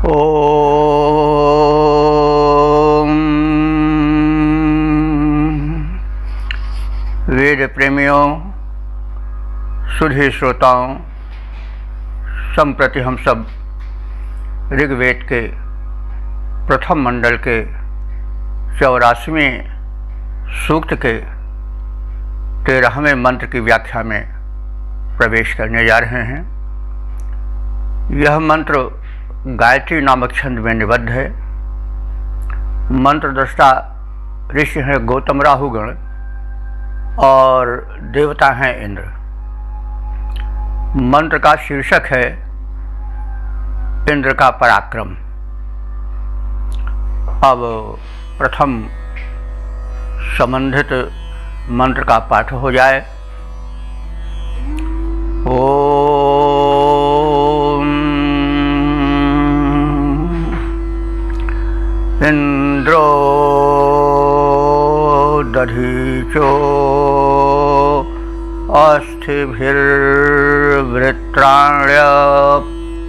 ओम। वेद प्रेमियों, सुधी श्रोताओं, संप्रति हम सब ऋग्वेद के प्रथम मंडल के 84वें सूक्त के 13वें मंत्र की व्याख्या में प्रवेश करने जा रहे हैं। यह मंत्र गायत्री नामक छंद में निबद्ध है। मंत्र दृष्टा ऋषि हैं गौतम राहुगण और देवता हैं इंद्र। मंत्र का शीर्षक है इंद्र का पराक्रम। अब प्रथम संबंधित मंत्र का पाठ हो जाए। इंद्रो दधीचो अस्थिभिर्वृत्राण्य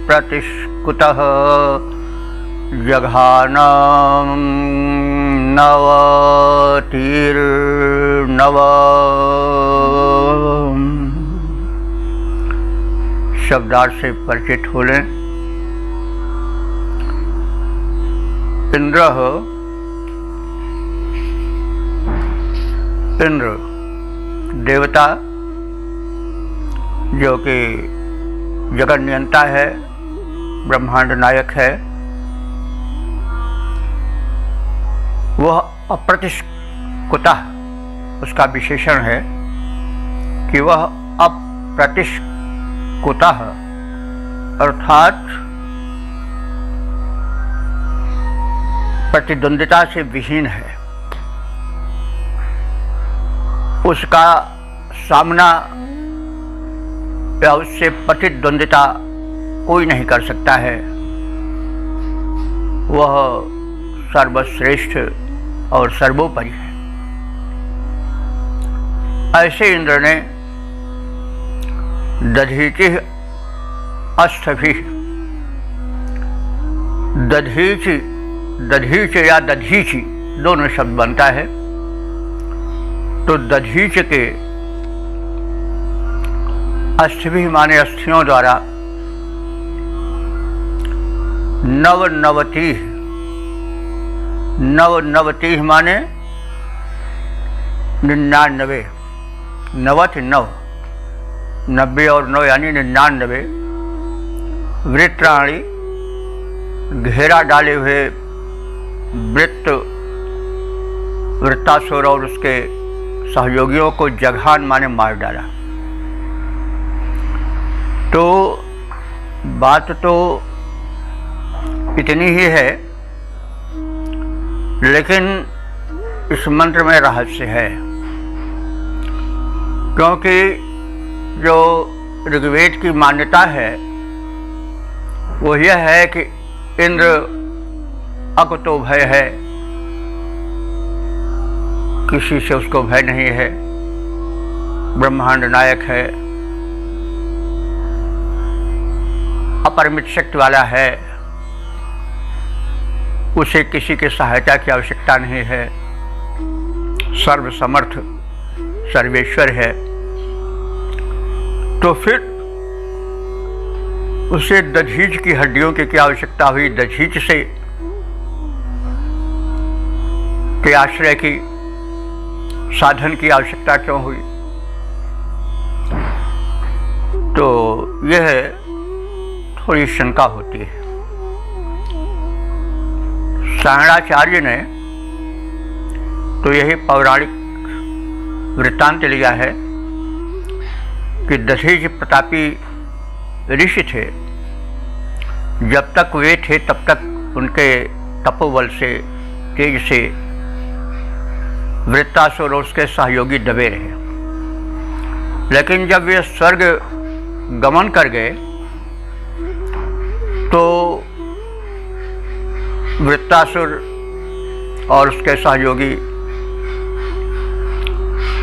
प्रतिष्कुतः जघानं नवतिर्नव। शब्दार्थ से परिचित हो लें। इंद्र देवता जो कि जगत नियंता है, ब्रह्मांड नायक है, वह अप्रतिष्कुतः, उसका विशेषण है कि वह अप्रतिष्कुतः अर्थात प्रतिद्वंदिता से विहीन है। उसका सामना या उससे प्रतिद्वंदिता कोई नहीं कर सकता है। वह सर्वश्रेष्ठ और सर्वोपरि है। ऐसे इंद्र ने दधीचि अस्थभिः, दधीच या दधीचि दोनों शब्द बनता है। तो दधीच के अस्थिभिः माने अस्थियों द्वारा, नवनवतिः माने 99, नवति 9, 90 और 9 यानी 99 वृत्राणि घेरा डाले हुए वृत्तासुर और उसके सहयोगियों को जघान माने मार डाला। तो बात तो इतनी ही है, लेकिन इस मंत्र में रहस्य है। क्योंकि जो ऋग्वेद की मान्यता है वो यह है कि इंद्र अकुतो भय है, किसी से उसको भय नहीं है, ब्रह्मांड नायक है, अपरिमित शक्ति वाला है, उसे किसी की सहायता की आवश्यकता नहीं है, सर्वसमर्थ सर्वेश्वर है। तो फिर उसे दधीच की हड्डियों की क्या आवश्यकता हुई? दधीच से के आश्रय की साधन की आवश्यकता क्यों हुई? तो यह थोड़ी शंका होती है। सायणाचार्य ने तो यही पौराणिक वृत्तांत लिया है कि दधीच प्रतापी ऋषि थे। जब तक वे थे तब तक उनके तपोबल से, तेज से वृत्तासुर और उसके सहयोगी दबे रहे। लेकिन जब वे स्वर्ग गमन कर गए तो वृत्तासुर और उसके सहयोगी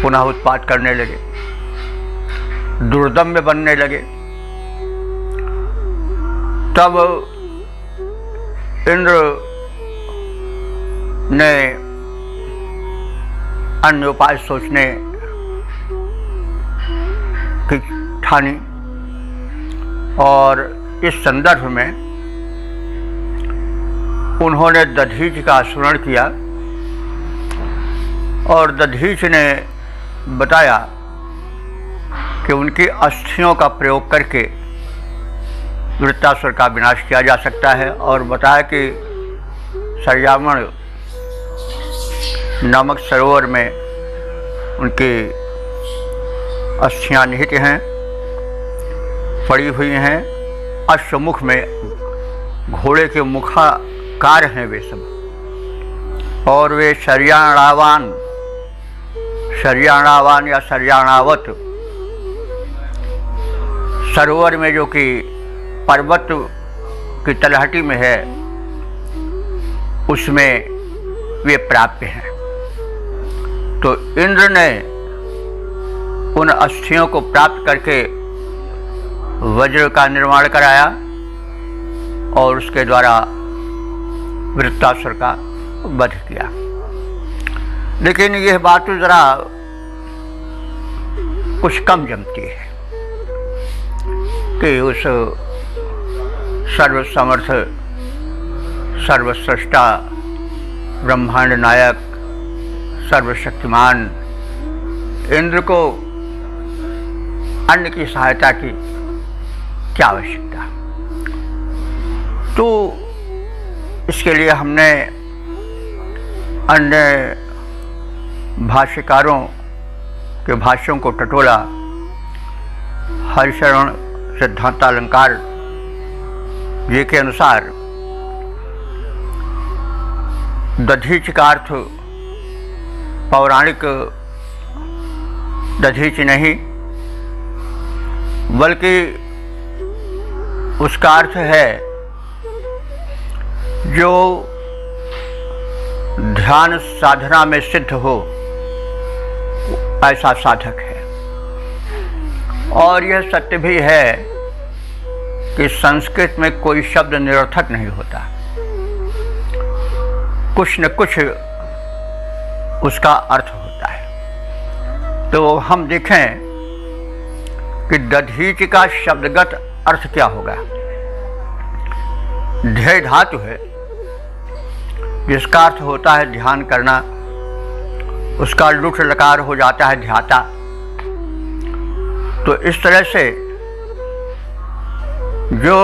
पुनः उत्पात करने लगे, दुर्दम्य बनने लगे। तब इंद्र ने अन्य उपाय सोचने की ठानी और इस संदर्भ में उन्होंने दधीच का स्मरण किया और दधीच ने बताया कि उनकी अस्थियों का प्रयोग करके वृत्तासुर का विनाश किया जा सकता है और बताया कि सर्यावण नामक सरोवर में उनकी अस्थियां निहित हैं, पड़ी हुई हैं। अश्वमुख में घोड़े के मुखाकार हैं वे सब, और वे शर्याणावान या शर्याणावत सरोवर में, जो कि पर्वत की तलहटी में है, उसमें वे प्राप्य हैं। तो इंद्र ने उन अस्थियों को प्राप्त करके वज्र का निर्माण कराया और उसके द्वारा वृत्तासुर का वध किया। लेकिन यह बात तो जरा कुछ कम जमती है कि उस सर्वसमर्थ सर्वस्रष्टा ब्रह्मांड नायक सर्वशक्तिमान इंद्र को अन्य की सहायता की क्या आवश्यकता। तो इसके लिए हमने अन्य भाष्यकारों के भाष्यों को टटोला। हरिशरण सिद्धांतालंकार ये के अनुसार दधीच का अर्थ पौराणिक दधीच नहीं, बल्कि उसका अर्थ है जो ध्यान साधना में सिद्ध हो ऐसा साधक है। और यह सत्य भी है कि संस्कृत में कोई शब्द निरर्थक नहीं होता, कुछ न कुछ उसका अर्थ होता है। तो हम देखें कि दधीच का शब्दगत अर्थ क्या होगा। ध्येय धातु है जिसका अर्थ होता है ध्यान करना, उसका लुट लकार हो जाता है ध्याता। तो इस तरह से जो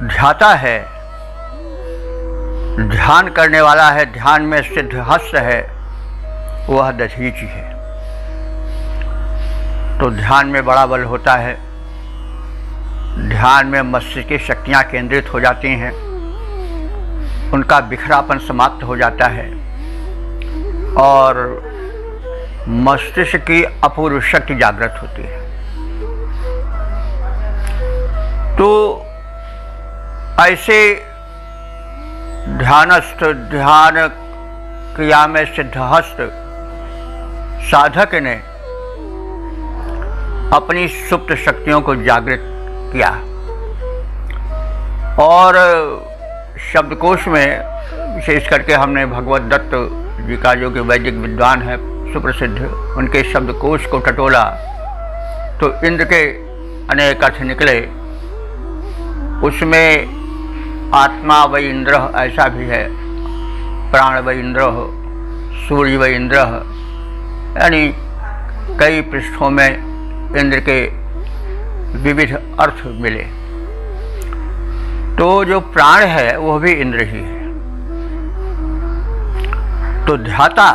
ध्याता है, ध्यान करने वाला है, ध्यान में सिद्धहस्त है, वह दधीच है। तो ध्यान में बड़ा बल होता है, ध्यान में मस्तिष्क की शक्तियाँ केंद्रित हो जाती हैं, उनका बिखरापन समाप्त हो जाता है और मस्तिष्क की अपूर्व शक्ति जागृत होती है। तो ऐसे ध्यानस्थ, ध्यान क्रिया में सिद्धहस्त साधक ने अपनी सुप्त शक्तियों को जागृत किया और शब्दकोश में विशेष करके हमने भगवत दत्त जी का, जो कि वैदिक विद्वान है सुप्रसिद्ध, उनके शब्दकोश को टटोला तो इंद्र के अनेक अर्थ निकले। उसमें आत्मा व इंद्र ऐसा भी है, प्राण व इंद्र, सूर्य व इंद्र, यानी कई पृष्ठों में इंद्र के विविध अर्थ मिले। तो जो प्राण है वह भी इंद्र ही है। तो ध्याता,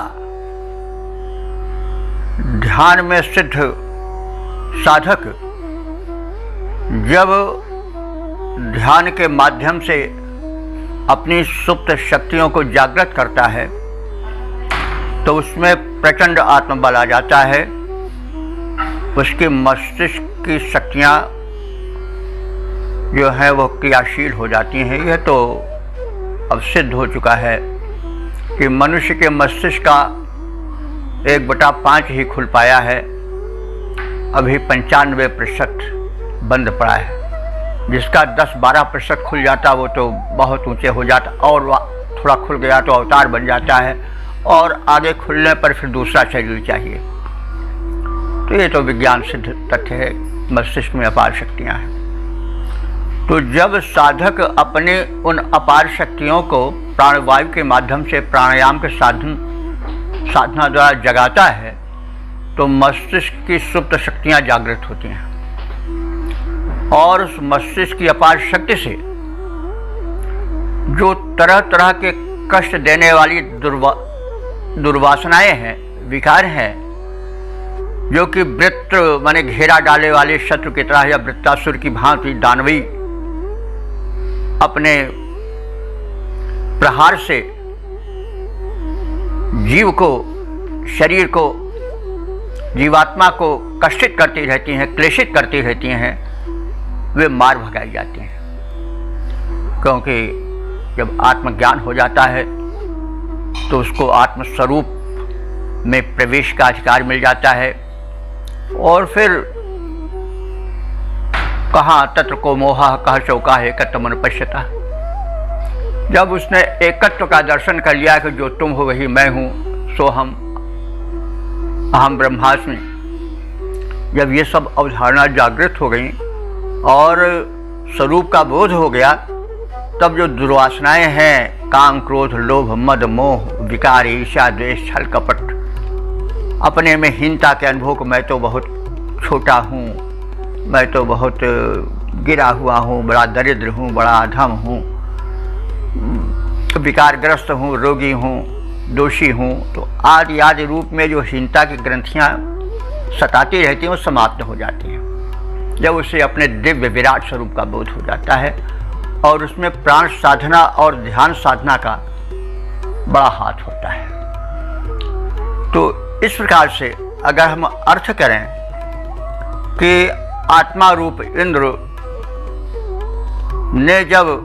ध्यान में सिद्ध साधक जब ध्यान के माध्यम से अपनी सुप्त शक्तियों को जागृत करता है तो उसमें प्रचंड आत्मबल आ जाता है, उसके मस्तिष्क की शक्तियाँ जो है वो क्रियाशील हो जाती हैं। यह तो अब सिद्ध हो चुका है कि मनुष्य के मस्तिष्क का 1/5 ही खुल पाया है, अभी 95% बंद पड़ा है। जिसका 10-12% खुल जाता वो तो बहुत ऊंचे हो जाता, और थोड़ा खुल गया तो अवतार बन जाता है, और आगे खुलने पर फिर दूसरा शरीर चाहिए। तो ये तो विज्ञान सिद्ध तथ्य है, मस्तिष्क में अपार शक्तियाँ हैं। तो जब साधक अपने उन अपार शक्तियों को प्राणवायु के माध्यम से प्राणायाम के साधना द्वारा जगाता है तो मस्तिष्क की सुप्त शक्तियाँ जागृत होती हैं, और उस मस्तिष्क की अपार शक्ति से जो तरह तरह के कष्ट देने वाली दुर्वासनाएं हैं, विकार हैं, जो कि वृत्त माने घेरा डाले वाले शत्रु की तरह या वृत्तासुर की भांति दानवी अपने प्रहार से जीव को, शरीर को, जीवात्मा को कष्टित करती रहती हैं, क्लेशित करती रहती हैं, वे मार भगाई जाती हैं। क्योंकि जब आत्मज्ञान हो जाता है तो उसको आत्मस्वरूप में प्रवेश का अधिकार मिल जाता है, और फिर कहाँ तत्र को मोहा कह चौका है एकत्व अनुपश्यता। जब उसने एकत्व का दर्शन कर लिया कि जो तुम हो वही मैं हूँ, सोहम अहम ब्रह्मास्मि, जब ये सब अवधारणा जागृत हो गई और स्वरूप का बोध हो गया, तब जो दुर्वासनाएं हैं, काम क्रोध लोभ मद मोह विकार ईर्ष्या द्वेष छल कपट, अपने में हीनता के अनुभव को मैं तो बहुत छोटा हूँ, मैं तो बहुत गिरा हुआ हूँ, बड़ा दरिद्र हूँ, बड़ा अधम हूँ, विकारग्रस्त हूँ, रोगी हूँ, दोषी हूँ, तो आदि आदि रूप में जो हीनता की ग्रंथियाँ सताती रहती हैं वो समाप्त हो जाती हैं जब उसे अपने दिव्य विराट स्वरूप का बोध हो जाता है, और उसमें प्राण साधना और ध्यान साधना का बड़ा हाथ होता है। तो इस प्रकार से अगर हम अर्थ करें कि आत्मा रूप इंद्र ने जब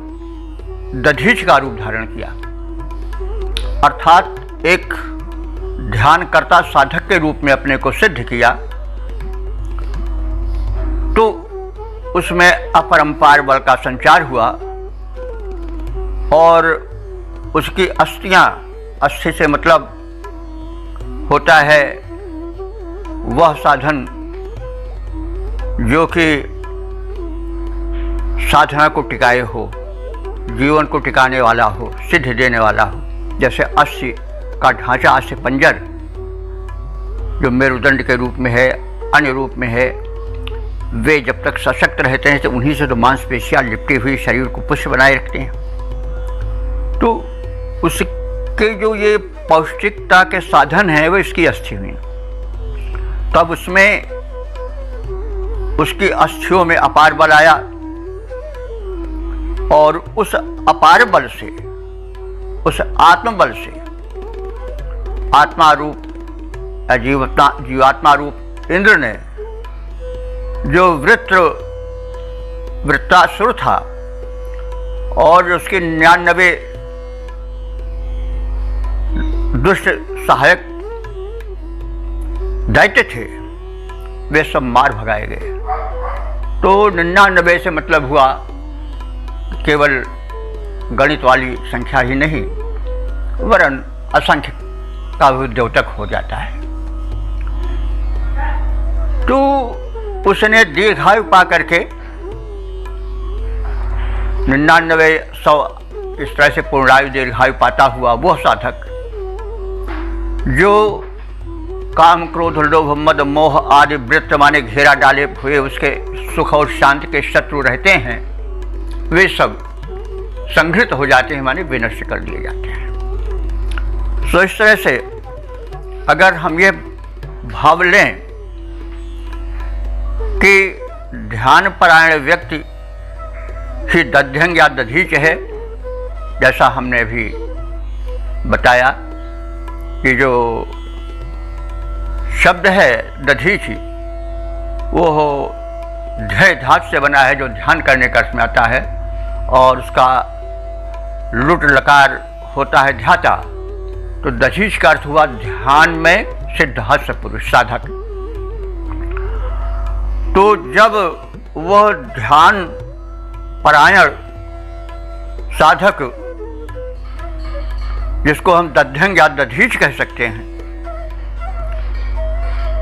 दधीच का रूप धारण किया, अर्थात एक ध्यानकर्ता साधक के रूप में अपने को सिद्ध किया, तो उसमें अपरंपार बल का संचार हुआ, और उसकी अस्थियां, अस्थि से मतलब होता है वह साधन जो कि साधना को टिकाए हो, जीवन को टिकाने वाला हो, सिद्ध देने वाला हो। जैसे अस्थि का ढांचा, अस्थि पंजर जो मेरुदंड के रूप में है, अन्य रूप में है, वे जब तक सशक्त रहते हैं तो उन्हीं से तो मांसपेशियाँ लिपटी हुई शरीर को पुष्ट बनाए रखते हैं। तो उसके जो ये पौष्टिकता के साधन हैं वो इसकी अस्थि हुई। तब उसमें उसकी अस्थियों में अपार बल आया, और उस अपार बल से, उस आत्मबल से आत्मा रूप जीवात्मा रूप इंद्र ने जो वृत्तासुर था और उसके 99 दुष्ट सहायक दैत्य थे, वे सब मार भगाए गए। तो 99 से मतलब हुआ केवल गणित वाली संख्या ही नहीं, वरन असंख्य का भी द्योतक हो जाता है। तो उसने दीर्घायु पा करके 99-100 इस तरह से पूर्णायु दीर्घायु पाता हुआ वह साधक जो काम क्रोध लोभ मद मोह आदि वृत्त माने घेरा डाले हुए उसके सुख और शांति के शत्रु रहते हैं, वे सब संघृत हो जाते हैं, माने विनष्ट कर दिए जाते हैं। तो इस तरह से अगर हम ये भाव लें कि ध्यान परायण व्यक्ति ही दध्यंग या दधीच है, जैसा हमने अभी बताया कि जो शब्द है दधीचि वो ध्यय धातु से बना है, जो ध्यान करने का अर्थ में आता है, और उसका लुट लकार होता है ध्याता। तो दधीच का अर्थ हुआ ध्यान में सिद्धहस्त पुरुष साधक। तो जब वह ध्यान परायण साधक, जिसको हम दध्यंग या दधीच कह सकते हैं,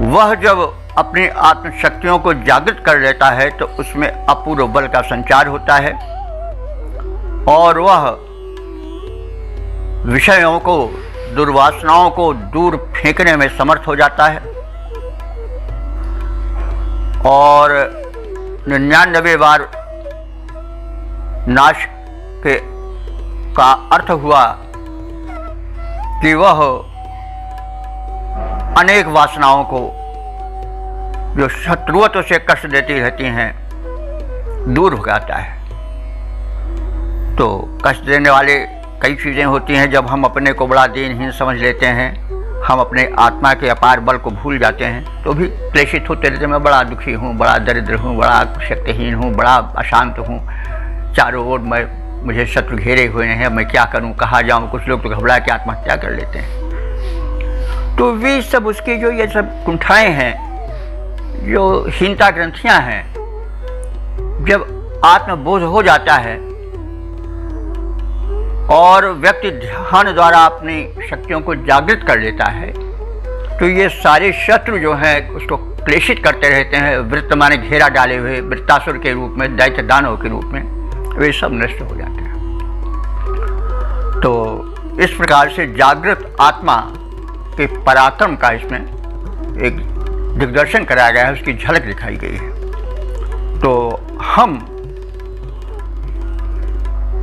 वह जब अपनी आत्मशक्तियों को जागृत कर लेता है तो उसमें अपूर्व बल का संचार होता है और वह विषयों को, दुर्वासनाओं को दूर फेंकने में समर्थ हो जाता है। और 99 बार नाश का अर्थ हुआ कि वह अनेक वासनाओं को, जो शत्रुत्व से कष्ट देती रहती हैं, दूर हो जाता है। तो कष्ट देने वाले कई चीज़ें होती हैं। जब हम अपने को बड़ा दीनहीन समझ लेते हैं, हम अपने आत्मा के अपार बल को भूल जाते हैं, तो भी क्लेशित होते रहते। मैं बड़ा दुखी हूँ, बड़ा दरिद्र हूँ, बड़ा शक्तिहीन हूँ, बड़ा अशांत हूँ, चारों ओर मुझे शत्रु घेरे हुए हैं, मैं क्या करूँ, कहाँ जाऊँ। कुछ लोग तो घबरा के आत्महत्या कर लेते हैं। तो वे सब उसकी जो ये सब कुंठाएँ हैं, जो हीनता ग्रंथियाँ हैं, जब आत्मबोध हो जाता है और व्यक्ति ध्यान द्वारा अपनी शक्तियों को जागृत कर लेता है, तो ये सारे शत्रु जो हैं उसको क्लेशित करते रहते हैं। वृत्त माने घेरा डाले हुए वृत्तासुर के रूप में, दैत्य दानव के रूप में, वे सब नष्ट हो जाते हैं। तो इस प्रकार से जागृत आत्मा के पराक्रम का इसमें एक दिग्दर्शन कराया गया है, उसकी झलक दिखाई गई है। तो हम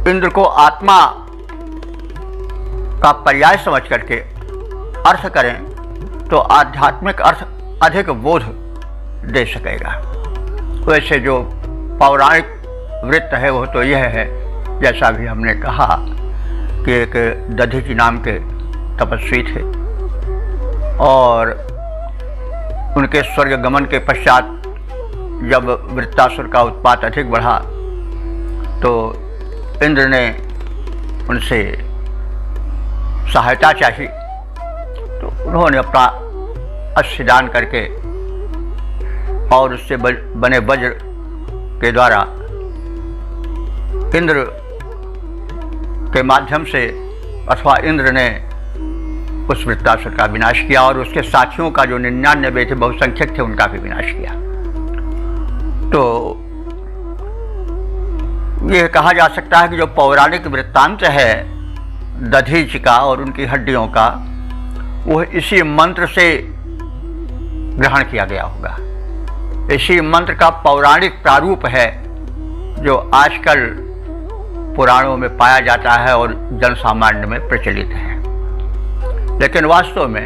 इंद्र को आत्मा का पर्याय समझ करके अर्थ करें तो आध्यात्मिक अर्थ अधिक बोध दे सकेगा। वैसे जो पौराणिक वृत्त है वो तो यह है, जैसा भी हमने कहा कि एक दधीचि नाम के तपस्वी थे और उनके स्वर्ग गमन के पश्चात जब वृत्तासुर का उत्पात अधिक बढ़ा तो इंद्र ने उनसे सहायता चाहिए, तो उन्होंने अपना अश्वदान करके और उससे बने वज्र के द्वारा इंद्र के माध्यम से, अथवा इंद्र ने उस वृत्तासुर का विनाश किया और उसके साथियों का, जो 99 थे, बहुसंख्यक थे, उनका भी विनाश किया। तो यह कहा जा सकता है कि जो पौराणिक वृत्तांत है दधीच का और उनकी हड्डियों का, वह इसी मंत्र से ग्रहण किया गया होगा। इसी मंत्र का पौराणिक प्रारूप है जो आजकल पुराणों में पाया जाता है और जन सामान्य में प्रचलित है। लेकिन वास्तव में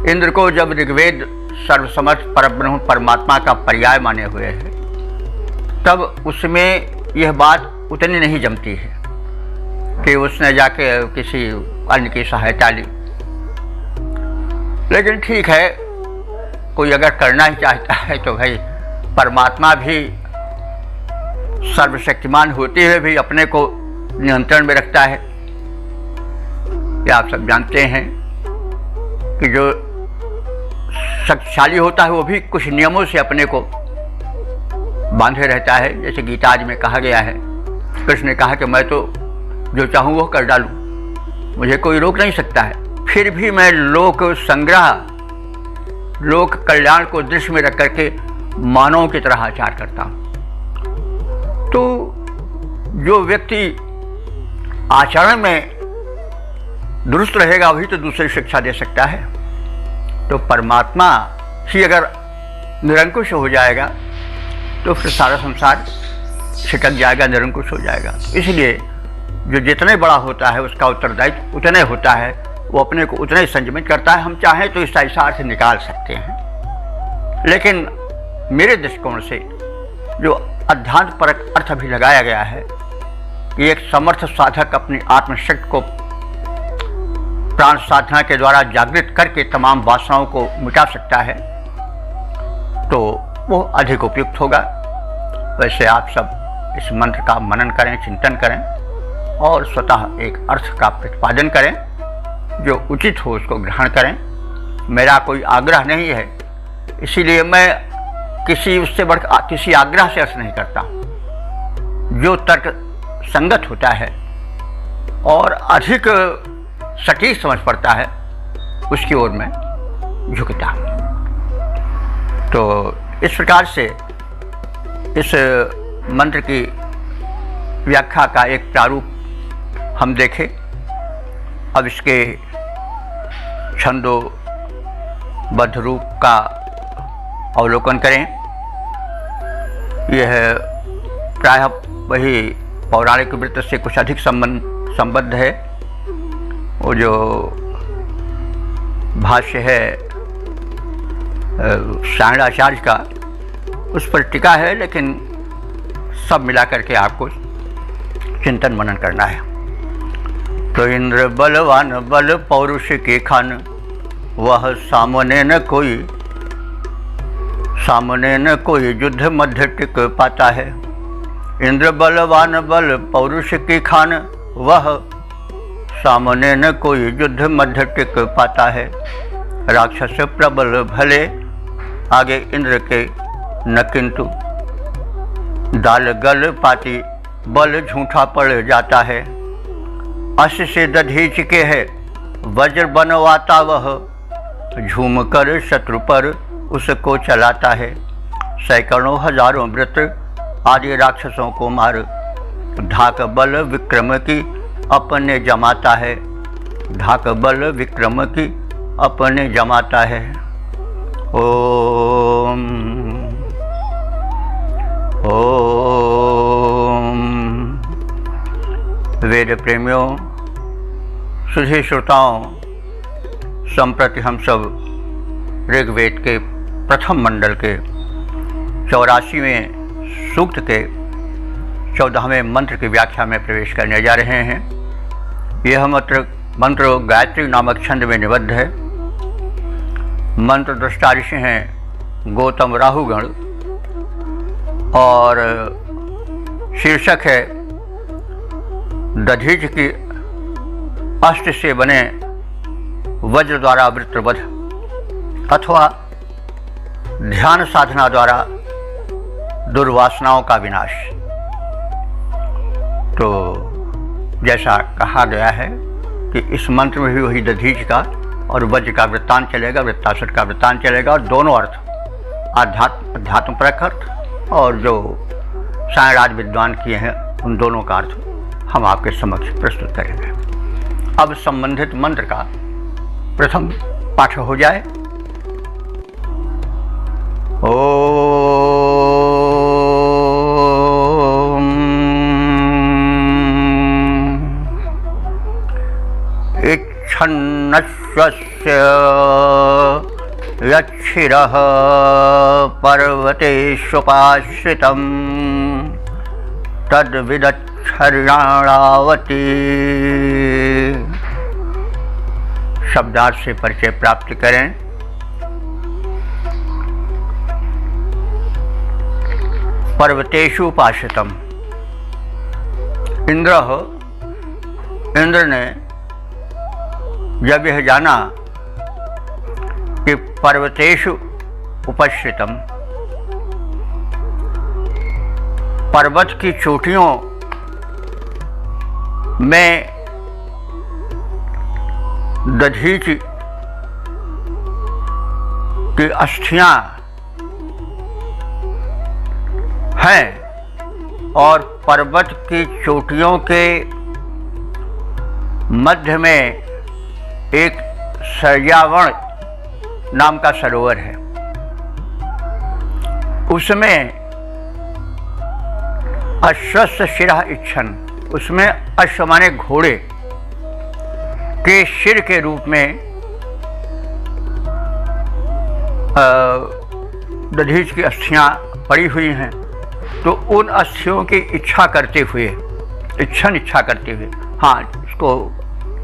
इंद्र को जब ऋग्वेद सर्वसमर्थ परब्रह्म परमात्मा का पर्याय माने हुए है, तब उसमें यह बात उतनी नहीं जमती है कि उसने जाके किसी अन्य की सहायता ली। लेकिन ठीक है, कोई अगर करना ही चाहता है तो भाई, परमात्मा भी सर्वशक्तिमान होते हुए भी अपने को नियंत्रण में रखता है। ये आप सब जानते हैं कि जो शक्तिशाली होता है वो भी कुछ नियमों से अपने को बांधे रहता है। जैसे गीता आज में कहा गया है, कृष्ण ने कहा कि मैं तो जो चाहूँ वो कर डालूँ, मुझे कोई रोक नहीं सकता है, फिर भी मैं लोक संग्रह, लोक कल्याण को दृष्टि में रख करके मानव की तरह आचार करता हूँ। तो जो व्यक्ति आचरण में दुरुस्त रहेगा वही तो दूसरी शिक्षा दे सकता है। तो परमात्मा ही अगर निरंकुश हो जाएगा तो फिर सारा संसार छिटक जाएगा, निरंकुश हो जाएगा। इसलिए जो जितने बड़ा होता है उसका उत्तरदायित्व उतने होता है, वो अपने को उतना ही संयमित करता है। हम चाहें तो इसका ऐसा अर्थ निकाल सकते हैं, लेकिन मेरे दृष्टिकोण से जो अध्यात्म परक अर्थ भी लगाया गया है कि एक समर्थ साधक अपनी आत्मशक्ति को प्राण साधना के द्वारा जागृत करके तमाम वासनाओं को मिटा सकता है, तो वो अधिक उपयुक्त होगा। वैसे आप सब इस मंत्र का मनन करें, चिंतन करें और स्वतः एक अर्थ का प्रतिपादन करें, जो उचित हो उसको ग्रहण करें। मेरा कोई आग्रह नहीं है, इसीलिए मैं किसी उससे बढ़कर किसी आग्रह से अर्थ नहीं करता। जो तर्क संगत होता है और अधिक सटीक समझ पड़ता है उसकी ओर मैं झुकता हूँ। तो इस प्रकार से इस मंत्र की व्याख्या का एक प्रारूप हम देखें। अब इसके छंदोबद्ध रूप का अवलोकन करें। यह प्रायः वही पौराणिक वृत्त से कुछ अधिक संबद्ध है। वो जो भाष्य है सायणाचार्य का, उस पर टिका है, लेकिन सब मिला करके आपको चिंतन मनन करना है। तो इंद्र बलवान बल पौरुष के खान, वह सामने न कोई युद्ध मध्य टिक पाता है। इंद्र बलवान बल पौरुष की खान, वह सामने न कोई युद्ध मध्य टिक पाता है। राक्षस प्रबल भले आगे इंद्र के न किंतु, दाल गल पाती बल झूठा पड़ जाता है। अश से दधीच के है वज्र बनवाता, वह झूम कर शत्रु पर उसको चलाता है। सैकड़ों हजारों वृत्र आदि राक्षसों को मार, ढाक बल विक्रम की अपने जमाता है। ढाक बल विक्रम की अपने जमाता है। ओम ओम। वेद प्रेमियों, सुधी श्रोताओं, संप्रति हम सब ऋग्वेद के प्रथम मंडल के 84वें सूक्त के 14वें मंत्र की व्याख्या में प्रवेश करने जा रहे हैं। यह मंत्र गायत्री नामक छंद में निबद्ध है। मंत्र दृष्टा ऋषि हैं गौतम राहुगण और शीर्षक है दधीच की अष्ट से बने वज्र द्वारा वृत्रवध अथवा ध्यान साधना द्वारा दुर्वासनाओं का विनाश। तो जैसा कहा गया है कि इस मंत्र में भी वही दधीच का और वज्र का वृत्तांत चलेगा, वृत्तासुर का वृत्तांत चलेगा, और दोनों अर्थ अध्यात्म परक अर्थ और जो सायराज विद्वान किए हैं उन दोनों का अर्थ हम आपके समक्ष प्रस्तुत करेंगे। अब संबंधित मंत्र का प्रथम पाठ हो जाए। इच्छन्नश्वस्य यच्छिरः पर्वतेष्वपाश्रितं तद्विदच्छर्याणावती। शब्दार्थ से परिचय प्राप्त करें। पर्वतेषु उपाश्रितम्। इंद्र ने जब यह जाना कि पर्वतेषु उपश्रितम्, पर्वत की चोटियों में दधीच की अस्थियां हैं और पर्वत की चोटियों के मध्य में एक सर्यावण नाम का सरोवर है। उसमें अश्वस्य शिरः इच्छन, उसमें अश्व माने घोड़े के शिर के रूप में दधीच की अस्थियां पड़ी हुई हैं। तो उन अस्थियों की इच्छा करते हुए, इच्छा करते हुए, हाँ, इसको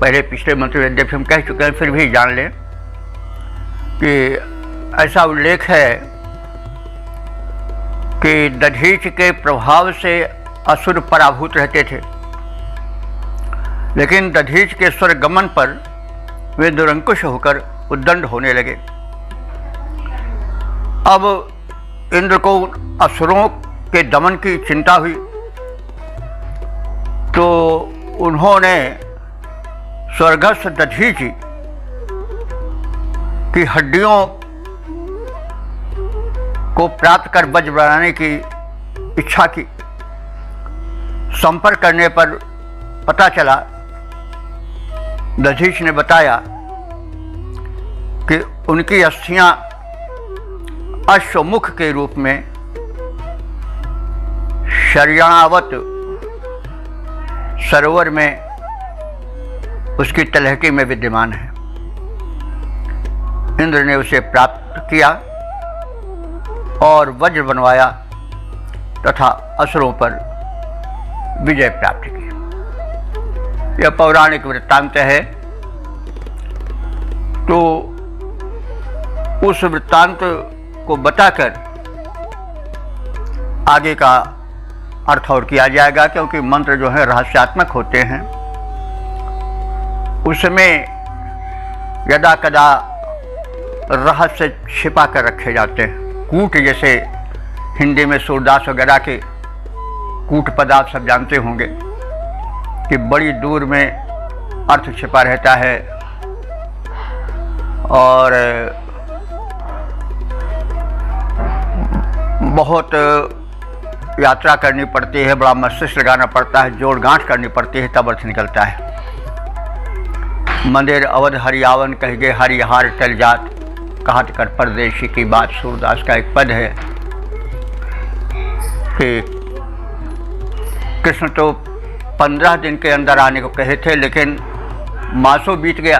पहले पिछले मंत्र में हम कह चुके हैं, फिर भी जान लें कि ऐसा उल्लेख है कि दधीच के प्रभाव से असुर पराभूत रहते थे, लेकिन दधीच के स्वर्गमन पर वे दुरंकुश होकर उद्दंड होने लगे। अब इंद्र को असुरों के दमन की चिंता हुई तो उन्होंने स्वर्गस्थ दधीचि की हड्डियों को प्राप्त कर वज्र बनाने की इच्छा की। संपर्क करने पर पता चला, दधीच ने बताया कि उनकी अस्थियां अश्वमुख के रूप में शर्याणावत सरोवर में उसकी तलहटी में विद्यमान है। इंद्र ने उसे प्राप्त किया और वज्र बनवाया तथा असुरों पर विजय प्राप्त की। यह पौराणिक वृत्तांत है। तो उस वृत्तांत को बताकर आगे का अर्थ और किया जाएगा, क्योंकि मंत्र जो है रहस्यात्मक होते हैं। उसमें यदा कदा रहस्य छिपा कर रखे जाते हैं। कूट, जैसे हिंदी में सूरदास वगैरह के कूट पद आप सब जानते होंगे कि बड़ी दूर में अर्थ छिपा रहता है और बहुत यात्रा करनी पड़ती है, बड़ा मस्तिष्क लगाना पड़ता है, जोड़ गांठ करनी पड़ती है, तब अर्थ निकलता है। मंदिर अवध हरियावन कह गए हरिहार टल जात, कहत कर परदेशी की बात, सूरदास का एक पद है कि कृष्ण तो 15 दिन के अंदर आने को कहे थे, लेकिन मासों बीत गया।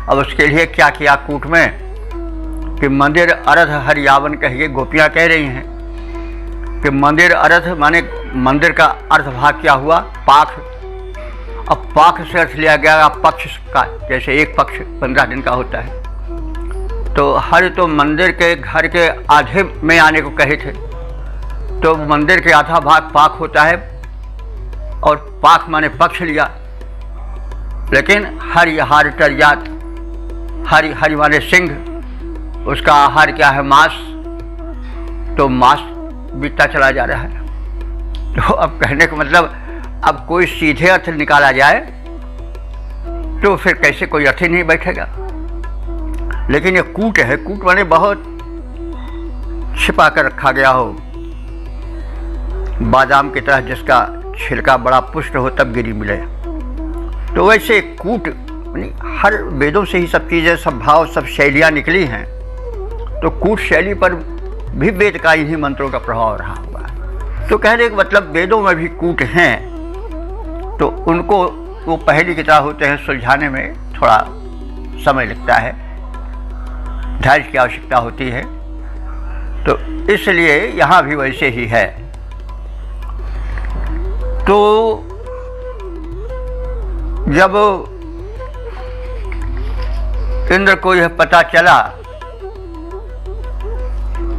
अब उसके लिए क्या किया कूट में कि मंदिर अरध हरियावन कहिए, गोपियाँ कह रही हैं कि मंदिर अरध माने मंदिर का अर्ध भाग क्या हुआ, पाख। अब पाख से अर्थ लिया गया पक्ष का, जैसे एक पक्ष 15 दिन का होता है। तो हर तो मंदिर के घर के आधे में आने को कहे थे, तो मंदिर के आधा भाग पाक होता है और पाक माने पक्ष लिया। लेकिन हरिहार टर्यात, हरि हरि माने सिंह, उसका आहार क्या है, मांस। तो मांस बीतता चला जा रहा है। तो अब कहने का मतलब, अब कोई सीधे अर्थ निकाला जाए तो फिर कैसे कोई अर्थ ही नहीं बैठेगा। लेकिन ये कूट है, कूट माने बहुत छिपा कर रखा गया हो, बादाम की तरह जिसका छिलका बड़ा पुष्ट हो तब गिरी मिले। तो वैसे कूट हर वेदों से ही सब चीज़ें, सब भाव, सब शैलियाँ निकली हैं। तो कूट शैली पर भी वेद का इन्हीं मंत्रों का प्रभाव रहा हुआ। तो कहने का मतलब वेदों में भी कूट हैं, तो उनको वो पहली की तरह होते हैं, सुलझाने में थोड़ा समय लगता है, धैर्य की आवश्यकता होती है। तो इसलिए यहाँ भी वैसे ही है। तो जब इंद्र को यह पता चला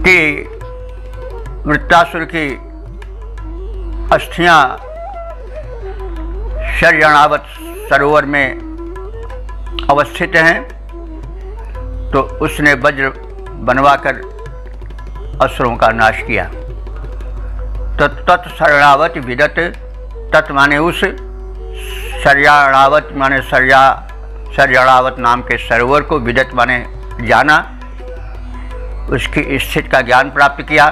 कि वृत्तासुर की अस्थियां शर्याणावत सरोवर में अवस्थित हैं, तो उसने वज्र बनवाकर असुरों का नाश किया। तो तत्शरणावत विदत, तत् माने उस, शर्याणावत माने शर्याणावत नाम के सरोवर को, विदत माने जाना, उसकी स्थिति का ज्ञान प्राप्त किया,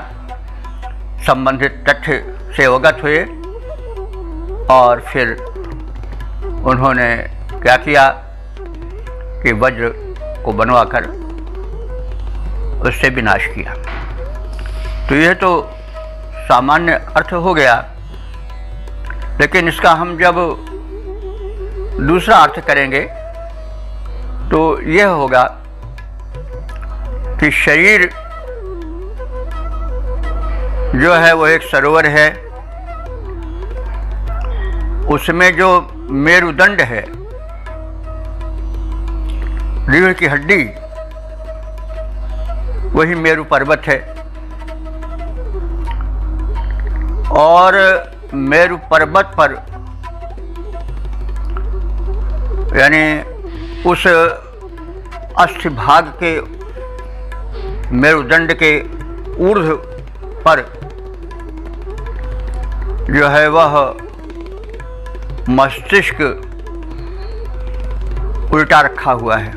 संबंधित तथ्य से अवगत हुए और फिर उन्होंने क्या किया कि वज्र को बनवाकर उससे विनाश किया। तो यह तो सामान्य अर्थ हो गया। लेकिन इसका हम जब दूसरा अर्थ करेंगे तो यह होगा कि शरीर जो है वो एक सरोवर है, उसमें जो मेरुदंड है, रीढ़ की हड्डी, वही मेरु पर्वत है। और मेरु पर्वत पर यानी उस अस्थि भाग के मेरुदंड के ऊर्ध्व पर जो है वह मस्तिष्क उल्टा रखा हुआ है,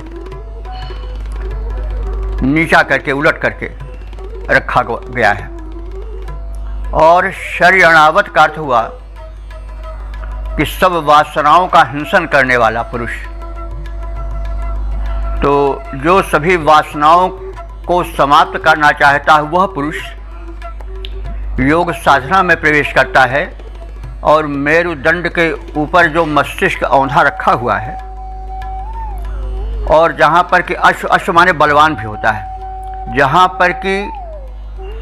नीचा करके उलट करके रखा गया है। और शरीरणावत का अर्थ हुआ कि सब वासनाओं का हिंसन करने वाला पुरुष। तो जो सभी वासनाओं को समाप्त करना चाहता है वह पुरुष योग साधना में प्रवेश करता है और मेरुदंड के ऊपर जो मस्तिष्क औंधा रखा हुआ है और जहाँ पर कि अश्व माने बलवान भी होता है, जहाँ पर कि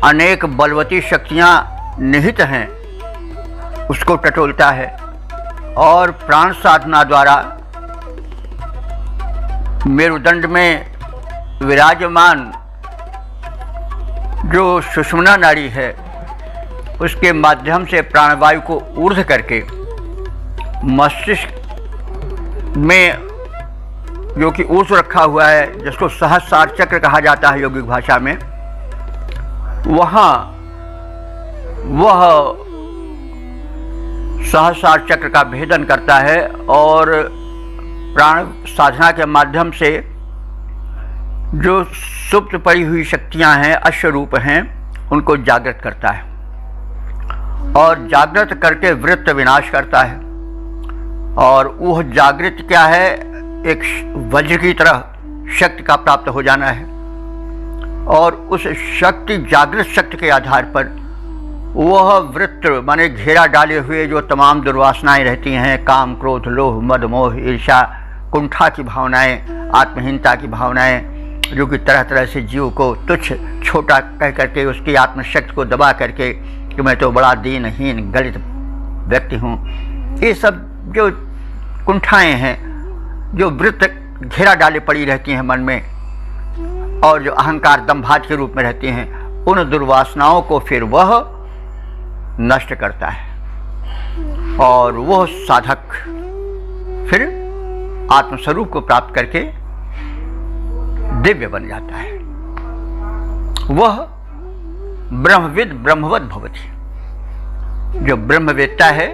अनेक बलवती शक्तियाँ निहित हैं उसको टटोलता है और प्राण साधना द्वारा मेरुदंड में विराजमान जो सुषुम्ना नाड़ी है उसके माध्यम से प्राणवायु को ऊर्ध्व करके मस्तिष्क में जो कि ऊर्ध्व रखा हुआ है, जिसको सहस्रार चक्र कहा जाता है योगिक भाषा में, वहाँ वह सहस्रार चक्र का भेदन करता है और प्राण साधना के माध्यम से जो सुप्त पड़ी हुई शक्तियां हैं, अश्वरूप हैं, उनको जागृत करता है और जागृत करके वृत्त विनाश करता है। और वह जागृत क्या है, एक वज्र की तरह शक्ति का प्राप्त हो जाना है और उस शक्ति, जागृत शक्ति के आधार पर वह वृत्त माने घेरा डाले हुए जो तमाम दुर्वासनाएं रहती हैं, काम, क्रोध, लोभ, मद, मोह, ईर्ष्या, कुंठा की भावनाएं, आत्महीनता की भावनाएं, जो कि तरह तरह से जीव को तुच्छ छोटा कह करके उसकी आत्मशक्ति को दबा करके कि मैं तो बड़ा दीनहीन गलित व्यक्ति हूँ, ये सब जो कुंठाएं हैं, जो वृत्त घेरा डाले पड़ी रहती हैं मन में और जो अहंकार दंभात के रूप में रहती हैं, उन दुर्वासनाओं को फिर वह नष्ट करता है और वह साधक फिर आत्मस्वरूप को प्राप्त करके दिव्य बन जाता है। वह ब्रह्मविद ब्रह्मवत भवति। जो ब्रह्मवेत्ता है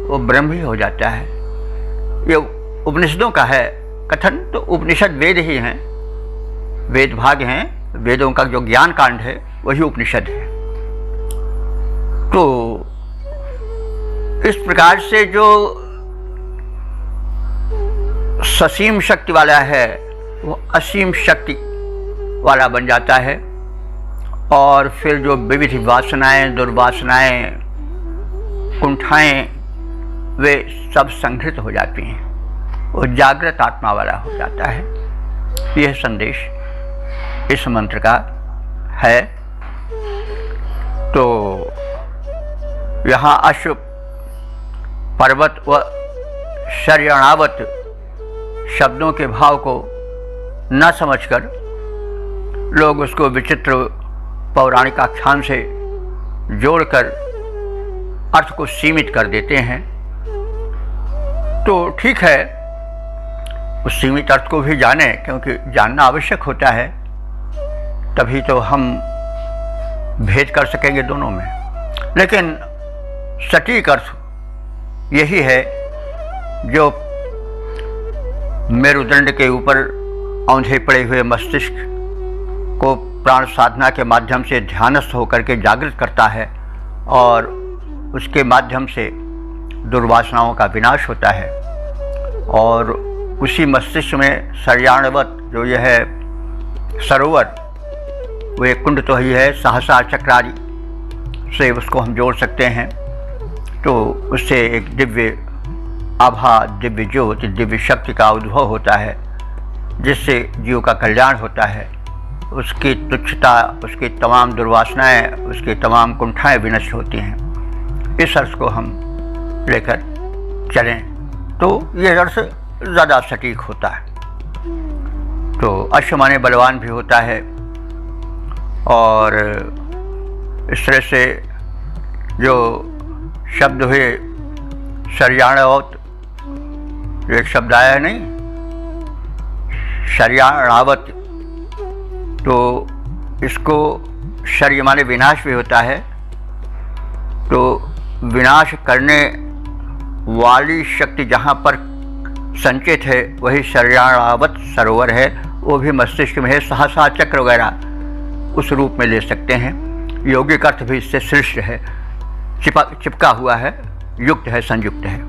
वो ब्रह्म ही हो जाता है। ये उपनिषदों का है कथन, तो उपनिषद वेद ही हैं, वेद भाग हैं, वेदों का जो ज्ञान कांड है वही उपनिषद है। तो इस प्रकार से जो ससीम शक्ति वाला है वो असीम शक्ति वाला बन जाता है और फिर जो विविध वासनाएं, दुर्वासनाएं, कुंठाएं, वे सब संघृत हो जाती हैं, वो जागृत आत्मा वाला हो जाता है। यह संदेश इस मंत्र का है। तो यहाँ अश्व, पर्वत व शर्यणावत शब्दों के भाव को न समझकर लोग उसको विचित्र पौराणिक आख्यान से जोड़कर अर्थ को सीमित कर देते हैं। तो ठीक है, उस सीमित अर्थ को भी जाने, क्योंकि जानना आवश्यक होता है, तभी तो हम भेद कर सकेंगे दोनों में। लेकिन सटीक अर्थ यही है जो मेरुदंड के ऊपर औंधे पड़े हुए मस्तिष्क को प्राण साधना के माध्यम से ध्यानस्थ होकर के जागृत करता है और उसके माध्यम से दुर्वासनाओं का विनाश होता है। और उसी मस्तिष्क में शर्याणवत जो यह है सरोवर, वो एक कुंड तो ही है, सहस्रार चक्रादि से उसको हम जोड़ सकते हैं। तो उससे एक दिव्य आभा, दिव्य ज्योति, दिव्य शक्ति का उद्भव होता है, जिससे जीव का कल्याण होता है। उसकी तुच्छता, उसकी तमाम दुर्वासनाएं, उसकी तमाम कुंठाएं विनष्ट होती हैं। इस अर्थ को हम लेकर चलें तो यह अर्थ ज़्यादा सटीक होता है। तो अश्व माने बलवान भी होता है और इस तरह से जो शब्द हुए शर्याणावत, जो एक शब्द आया है नहीं, शर्याणावत, तो इसको शर्य माने विनाश भी होता है। तो विनाश करने वाली शक्ति जहाँ पर संचित है वही शरीरावत सरोवर है, वो भी मस्तिष्क में है। सहसा चक्र वगैरह उस रूप में ले सकते हैं। यौगिक अर्थ भी इससे श्रेष्ठ है, चिपका हुआ है, युक्त है, संयुक्त है,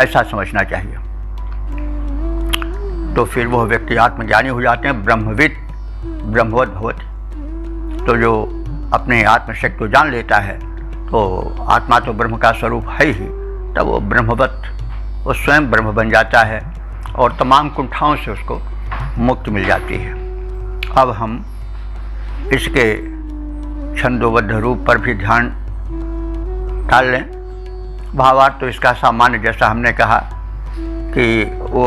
ऐसा समझना चाहिए। तो फिर वह व्यक्ति आत्मज्ञानी हो जाते हैं, ब्रह्मविद ब्रह्मवत भवति। तो जो अपने आत्मशक्ति को जान लेता है तो आत्मा तो ब्रह्म का स्वरूप है ही, तब वो ब्रह्मवत, वो स्वयं ब्रह्म बन जाता है और तमाम कुंठाओं से उसको मुक्ति मिल जाती है। अब हम इसके छंदोबद्ध रूप पर भी ध्यान डाल लें। भावार्थ तो इसका सामान्य, जैसा हमने कहा कि वो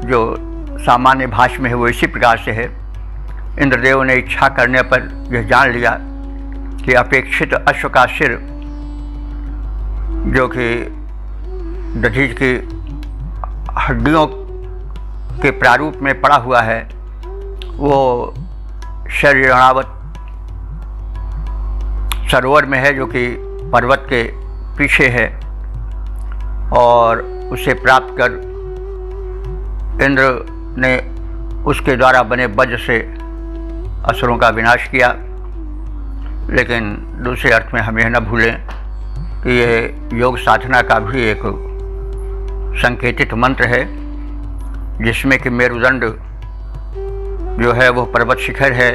जो सामान्य भाषा में है वो इसी प्रकार से है। इंद्रदेव ने इच्छा करने पर यह जान लिया कि अपेक्षित अश्व का सिर, जो कि दधीच की हड्डियों के प्रारूप में पड़ा हुआ है, वो शरीरावत सरोवर में है, जो कि पर्वत के पीछे है। और उसे प्राप्त कर इंद्र ने उसके द्वारा बने वज्र से असुरों का विनाश किया। लेकिन दूसरे अर्थ में हम यह न भूलें कि यह योग साधना का भी एक संकेतित मंत्र है, जिसमें कि मेरुदंड जो है वो पर्वत शिखर है,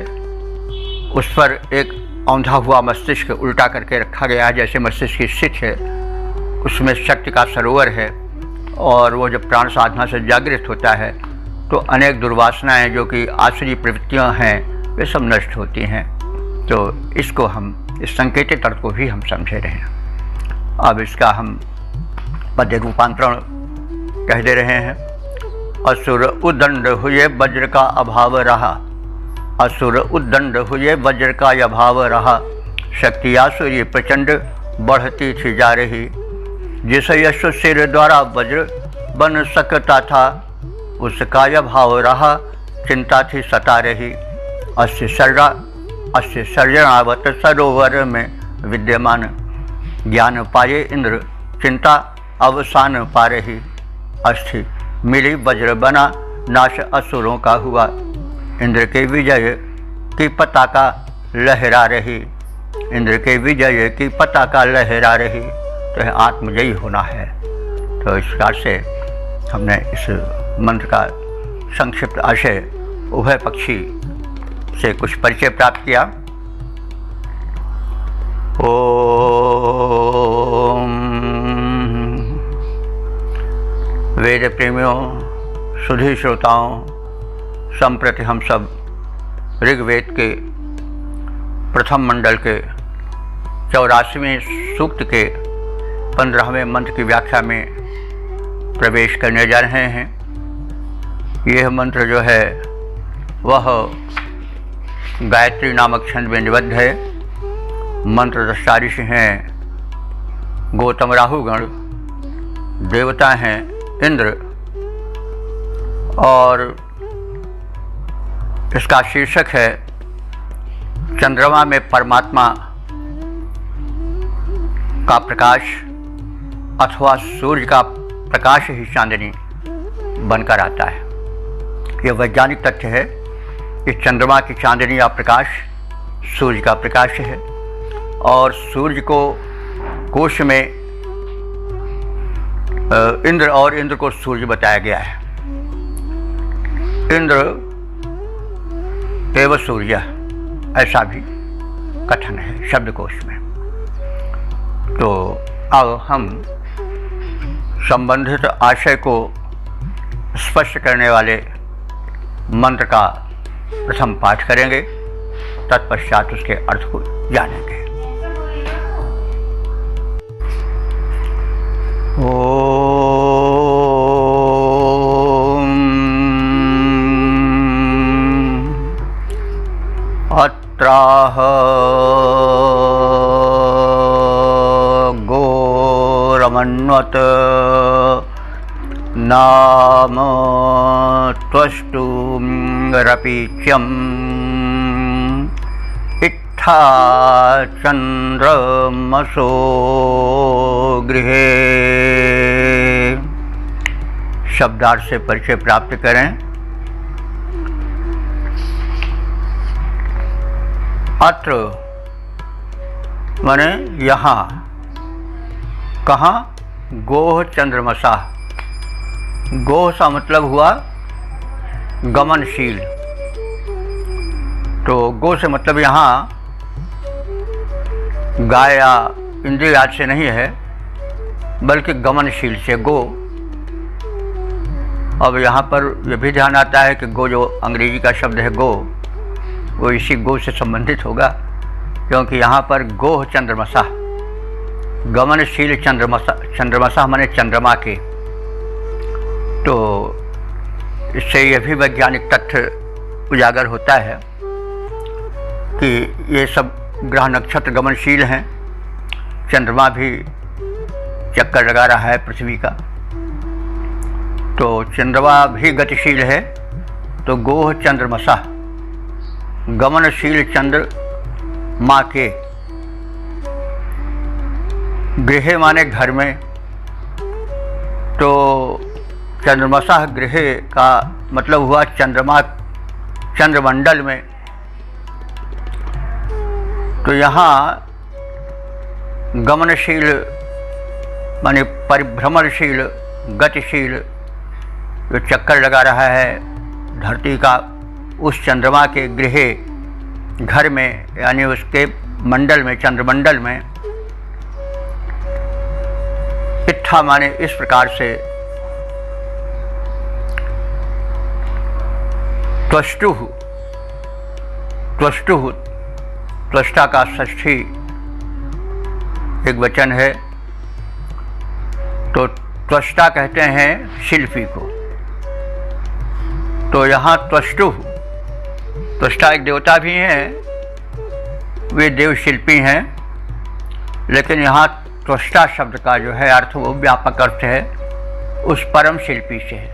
उस पर एक औंधा हुआ मस्तिष्क उल्टा करके रखा गया है, जैसे मस्तिष्क की स्थिति है, उसमें शक्ति का सरोवर है। और वो जब प्राण साधना से जागृत होता है तो अनेक दुर्वासनाएं जो कि आसुरी प्रवृत्तियां हैं वे सब नष्ट होती हैं। तो इसको हम, इस संकेतित अर्थ को भी हम समझे रहे हैं। अब इसका हम पद्य रूपांतरण कह दे रहे हैं। असुर उद्दंड हुए वज्र का अभाव रहा, असुर उद्दंड हुए वज्र का अभाव रहा, शक्ति आसुरी प्रचंड बढ़ती थी जा रही, जिस यश सिर द्वारा वज्र बन सकता था, उसका अभाव रहा, चिंता थी सता रही। अस्य शरणावत सरोवर में विद्यमान, ज्ञान पाए इंद्र चिंता अवसान पा रही, अस्थि मिली वज्र बना नाश असुरों का हुआ, इंद्र के विजय की पताका लहरा रही, इंद्र के विजय की पताका लहरा रही। तो यह आत्मजयी होना है। तो इस प्रकार से हमने इस मंत्र का संक्षिप्त आशय उभय पक्षी से कुछ परिचय प्राप्त किया। ओम वेद प्रेमियों, सुधी श्रोताओं, संप्रति हम सब ऋग्वेद के प्रथम मंडल के 84वें सूक्त के 15वें मंत्र की व्याख्या में प्रवेश करने जा रहे हैं। यह मंत्र जो है वह गायत्री नामक छंद में निबद्ध है। मंत्र दृष्टा ऋषि हैं गौतम राहुगण, देवता हैं इंद्र, और इसका शीर्षक है चंद्रमा में परमात्मा का प्रकाश अथवा सूर्य का प्रकाश ही चांदनी बनकर आता है। यह वैज्ञानिक तथ्य है कि चंद्रमा की चांदनी या प्रकाश सूर्य का प्रकाश है, और सूर्य को कोश में इंद्र और इंद्र को सूर्य बताया गया है। इंद्र एवं सूर्य, ऐसा भी कथन है शब्दकोश में। तो अब हम संबंधित आशय को स्पष्ट करने वाले मंत्र का प्रथम पाठ करेंगे, तत्पश्चात उसके अर्थ को जानेंगे। अत्राह गोरमन्वत नाम त्वष्टुरपीच्यम् इत्था चन्द्रमसो गृहे शब्दार्थ से परिचय प्राप्त करें। अत्र माने यहाँ, कहाँ? गोह चंद्रमसा। गोह का मतलब हुआ गमनशील। तो गो से मतलब यहाँ गाय या इंद्रिय आदि से नहीं है, बल्कि गमनशील से गो। अब यहाँ पर यह भी ध्यान आता है कि गो जो अंग्रेजी का शब्द है गो, वो इसी गो से संबंधित होगा, क्योंकि यहाँ पर गोह चंद्रमसा, गमनशील चंद्रमसा। चंद्रमसा माने चंद्रमा के। तो इससे यह भी वैज्ञानिक तथ्य उजागर होता है कि ये सब ग्रह नक्षत्र गमनशील हैं। चंद्रमा भी चक्कर लगा रहा है पृथ्वी का, तो चंद्रमा भी गतिशील है। तो गोह चंद्रमसा, गमनशील चंद्र माँ के। गृह माने घर में, तो चंद्रमसा गृह का मतलब हुआ चंद्रमा, चंद्रमंडल में। तो यहाँ गमनशील माने परिभ्रमणशील, गतिशील, जो चक्कर लगा रहा है धरती का, उस चंद्रमा के गृह, घर में, यानी उसके मंडल में, चंद्रमंडल में। इत्था माने इस प्रकार से। त्वष्टुः, त्वष्टुः, त्वष्टा का षष्ठी एक वचन है। तो त्वष्टा कहते हैं शिल्पी को। तो यहाँ त्वष्टुः, त्वष्टा एक देवता भी हैं, वे देव शिल्पी हैं, लेकिन यहाँ त्वष्टा शब्द का जो है अर्थ वो व्यापक अर्थ है, उस परम शिल्पी से है।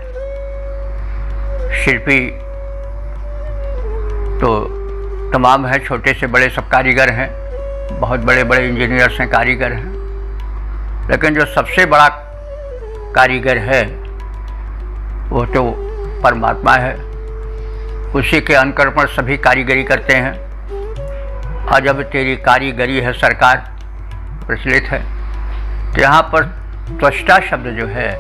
शिल्पी तो तमाम है, छोटे से बड़े सब कारीगर हैं, बहुत बड़े बड़े इंजीनियर्स हैं, कारीगर हैं, लेकिन जो सबसे बड़ा कारीगर है वो तो परमात्मा है। उसी के अनुकरण सभी कारीगरी करते हैं। अजब तेरी कारीगरी है सरकार प्रचलित है। तो यहाँ पर त्वष्टा शब्द जो है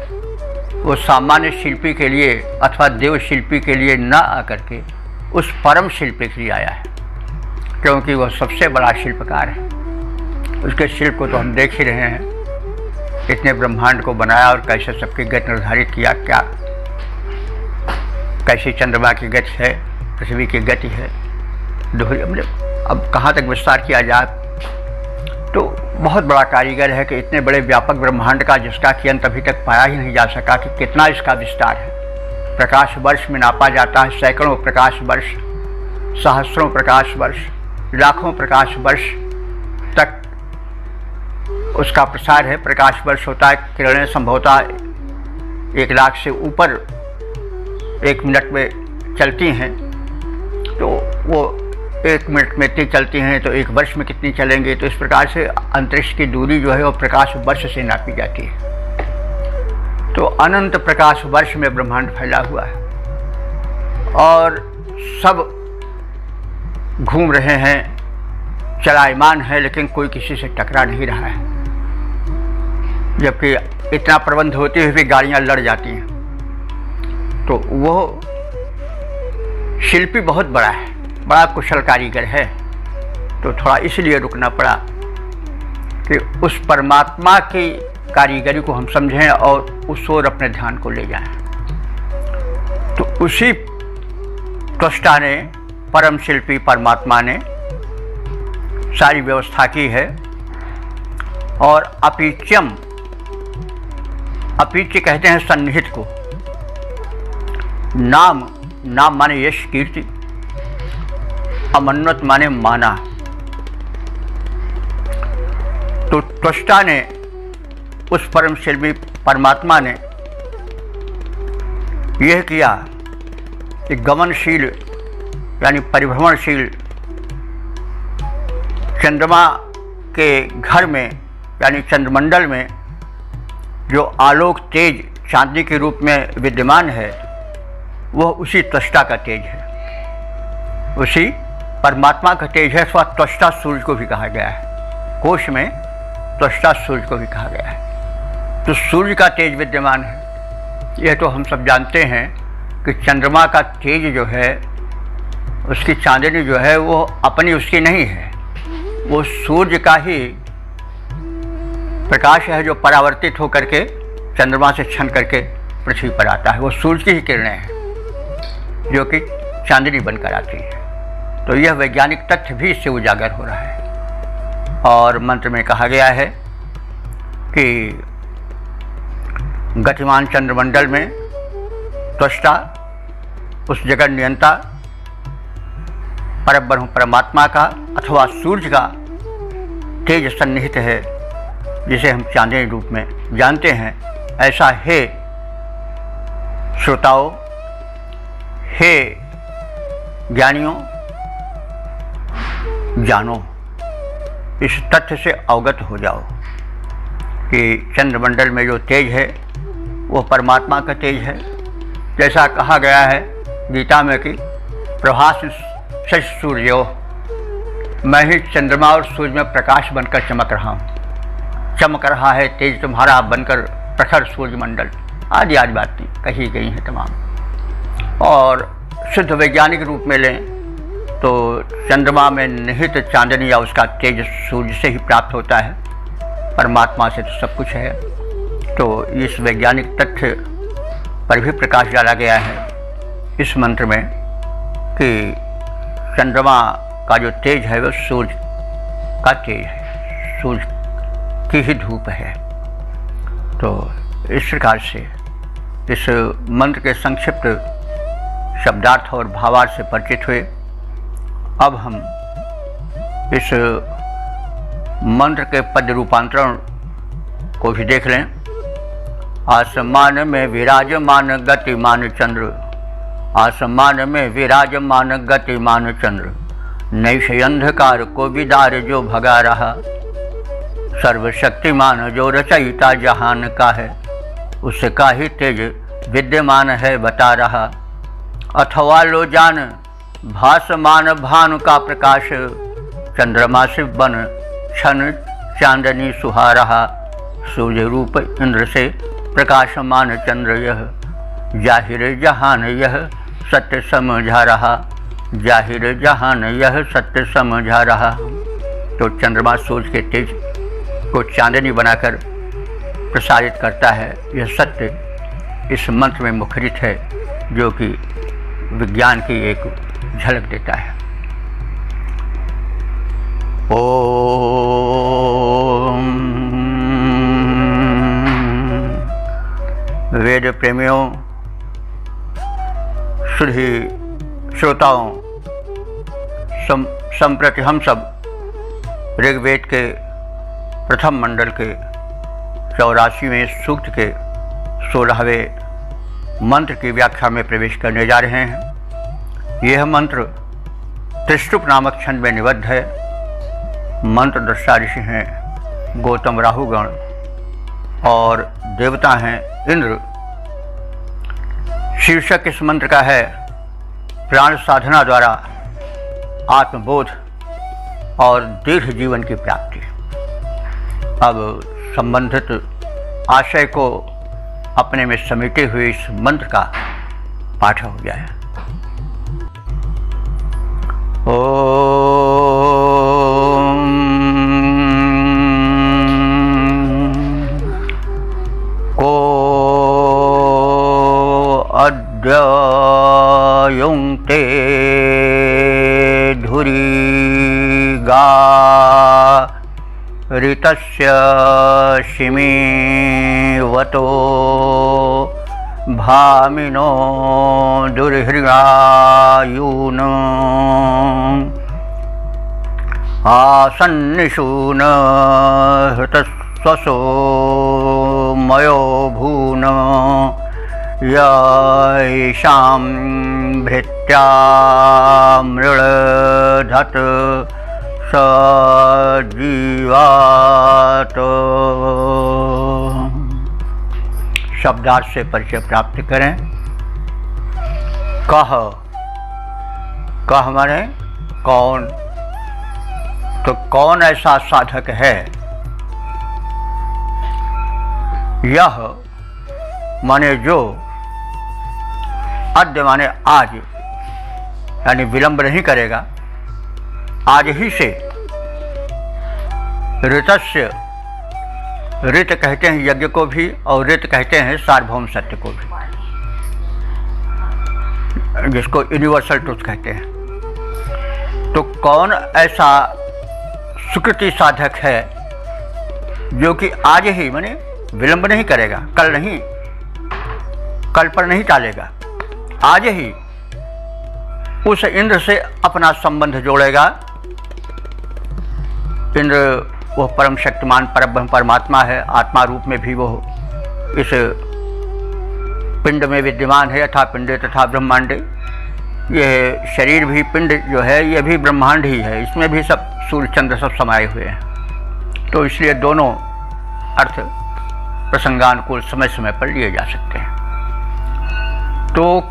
वो सामान्य शिल्पी के लिए अथवा देव शिल्पी के लिए न आकर के उस परम शिल्पी के लिए आया है, क्योंकि वह सबसे बड़ा शिल्पकार है। उसके शिल्प को तो हम देख ही रहे हैं, कितने ब्रह्मांड को बनाया और कैसे सबकी गति निर्धारित किया, क्या कैसी चंद्रमा की गति है, पृथ्वी की गति है। अब कहाँ तक विस्तार किया जाए, तो बहुत बड़ा कारीगर है कि इतने बड़े व्यापक ब्रह्मांड का, जिसका कि अंत अभी तक पाया ही नहीं जा सका कि कितना इसका विस्तार है। प्रकाश वर्ष में नापा जाता है, सैकड़ों प्रकाश वर्ष, सहस्रों प्रकाश वर्ष, लाखों प्रकाश वर्ष तक उसका प्रसार है। प्रकाश वर्ष होता है, किरणें संभवतः 1 लाख से ऊपर 1 मिनट में चलती हैं। तो वो 1 मिनट में इतनी चलती हैं, तो 1 वर्ष में कितनी चलेंगे। तो इस प्रकार से अंतरिक्ष की दूरी जो है वो प्रकाश वर्ष से नापी जाती है। तो अनंत प्रकाश वर्ष में ब्रह्मांड फैला हुआ है और सब घूम रहे हैं, चलायमान है, लेकिन कोई किसी से टकरा नहीं रहा है। जबकि इतना प्रबंध होते हुए भी गाड़ियां लड़ जाती हैं। तो वो शिल्पी बहुत बड़ा है, बड़ा कुशल कारीगर है। तो थोड़ा इसलिए रुकना पड़ा कि उस परमात्मा की कारीगरी को हम समझें और उस ओर अपने ध्यान को ले जाएं। तो उसी त्वष्टा ने, परम शिल्पी परमात्मा ने सारी व्यवस्था की है। और अपीच्यम, अपीच्य कहते हैं सन्निहित को। नाम, नाम माने यश कीर्ति, अमन्वत माने माना। तो त्वष्टा ने, उस परम शिल्पी परमात्मा ने यह किया कि गमनशील यानी परिभ्रमणशील चंद्रमा के घर में यानी चंद्रमंडल में जो आलोक तेज चांदनी के रूप में विद्यमान है वह उसी त्वष्टा का तेज है, उसी परमात्मा का तेज है। अथवा त्वष्टा सूर्य को भी कहा गया है, कोश में त्वष्टा सूर्य को भी कहा गया है। तो सूर्य का तेज विद्यमान है। यह तो हम सब जानते हैं कि चंद्रमा का तेज जो है, उसकी चांदनी जो है वो अपनी उसकी नहीं है, वो सूर्य का ही प्रकाश है जो परावर्तित होकर के चंद्रमा से छन करके पृथ्वी पर आता है। वो सूर्य की ही किरणें हैं जो कि चांदनी बनकर आती है। तो यह वैज्ञानिक तथ्य भी इससे उजागर हो रहा है। और मंत्र में कहा गया है कि गतिमान चंद्रमंडल में त्वष्टा, उस जगत नियंता परब्रह्म परमात्मा का अथवा सूर्य का तेज सन्निहित है, जिसे हम चांदनी रूप में जानते हैं। ऐसा हे श्रोताओं, हे ज्ञानियों, जानो, इस तथ्य से अवगत हो जाओ कि चंद्रमंडल में जो तेज है वो परमात्मा का तेज है। जैसा कहा गया है गीता में कि प्रभास शश सूर्यो, मैं ही चंद्रमा और सूर्य में प्रकाश बनकर चमक रहा हूँ। चमक रहा है तेज तुम्हारा बनकर प्रखर सूर्यमंडल, आदि आदि बातें कही गई हैं तमाम। और शुद्ध वैज्ञानिक रूप में लें तो चंद्रमा में निहित चांदनी या उसका तेज सूर्य से ही प्राप्त होता है, परमात्मा से तो सब कुछ है। तो इस वैज्ञानिक तथ्य पर भी प्रकाश डाला गया है इस मंत्र में कि चंद्रमा का जो तेज है वह सूर्य का तेज है, सूर्य की ही धूप है। तो इस प्रकार से इस मंत्र के संक्षिप्त शब्दार्थ और भावार्थ से परिचित हुए। अब हम इस मंत्र के पद रूपांतरण को भी देख लें। आसमान में विराजमान गतिमान चंद्र, आसमान में विराजमान गतिमान चंद्र, नैश अंधकार को विदार जो भगा रहा, सर्वशक्तिमान जो रचयिता जहान का है, उसका ही तेज विद्यमान है बता रहा। अथवा लो जान भासमान भानु का प्रकाश, चंद्रमा से बन क्षण चांदनी सुहा रहा। सूर्य रूप इंद्र से प्रकाशमान चंद्र यह, जाहिर जहान यह सत्य समझा रहा, जाहिर जहान यह सत्य समझा रहा। तो चंद्रमा सूर्य के तेज को चांदनी बनाकर प्रसारित करता है, यह सत्य इस मंत्र में मुखरित है, जो कि विज्ञान की एक झलक देता है। ओम वेद प्रेमियों, शुद्धि श्रोताओं, संप्रति हम सब ऋग्वेद के प्रथम मंडल के 84वें सूक्त के 16वें मंत्र की व्याख्या में प्रवेश करने जा रहे हैं। यह मंत्र त्रिष्टुप नामक छंद में निबद्ध है। मंत्र दृष्टा ऋषि हैं गौतम राहुगण और देवता हैं इंद्र। शीर्षक इस मंत्र का है प्राण साधना द्वारा आत्मबोध और दीर्घ जीवन की प्राप्ति। अब संबंधित आशय को अपने में समेटे हुए इस मंत्र का पाठ हो जाए। को अद्य युङ्क्ते धुरी गा ऋतस्य शिमीवतो भामिनो दुर्हृगायून आसन्निषून हृतस्वसो मयो भून येषां भृत्या मृळधत् सजीवात। शब्दार्थ से परिचय प्राप्त करें। कह माने कौन, तो कौन ऐसा साधक है। यह माने जो, अद्य माने आज, यानी विलंब नहीं करेगा, आज ही से, ऋतस्य, ऋत कहते हैं यज्ञ को भी और ऋत कहते हैं सार्वभौम सत्य को भी, जिसको यूनिवर्सल ट्रुथ कहते हैं। तो कौन ऐसा सुकृति साधक है जो कि आज ही माने विलंब नहीं करेगा, कल नहीं, कल पर नहीं टालेगा, आज ही उस इंद्र से अपना संबंध जोड़ेगा। इंद्र वह परम शक्तिमान परब्रह्म परमात्मा है, आत्मा रूप में भी वो इस पिंड में विद्यमान है, यथा पिंडे तथा ब्रह्मांडे। यह शरीर भी, पिंड जो है यह भी ब्रह्मांड ही है, इसमें भी सब सूर्य चंद्र सब समाये हुए हैं। तो इसलिए दोनों अर्थ प्रसंगानुकूल समय समय पर लिए जा सकते हैं। तो